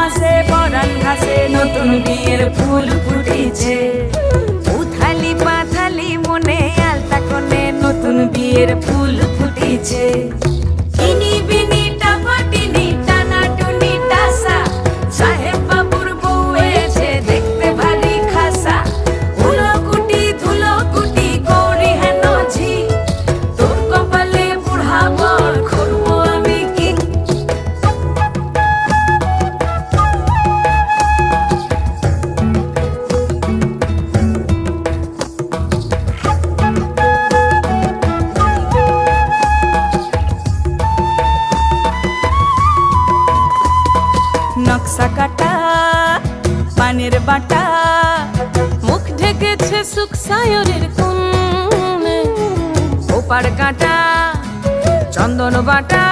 মাসে পরাণ ঘাসে নতুন বিয়ের ফুল ফুটেছে। উথালি পাথালি মনে আলতা কোণে নতুন বিয়ের ফুল ফুটেছে। ইনি বিনি টাপাটিনি টানাটুনি টাসা, সাহেব বাবুর বউ এসে দেখতে ভারী খাসা। উলকুটি ধুলকুটি গৌরী হেন ঝি, তোর কপালে বুড়া বর করবো আমি কি। নকশা কাটা পানের বাটা, মুখ ঢেকেছে সুখ সায়রের কোণে। ওপার কাটা চন্দন বাটা,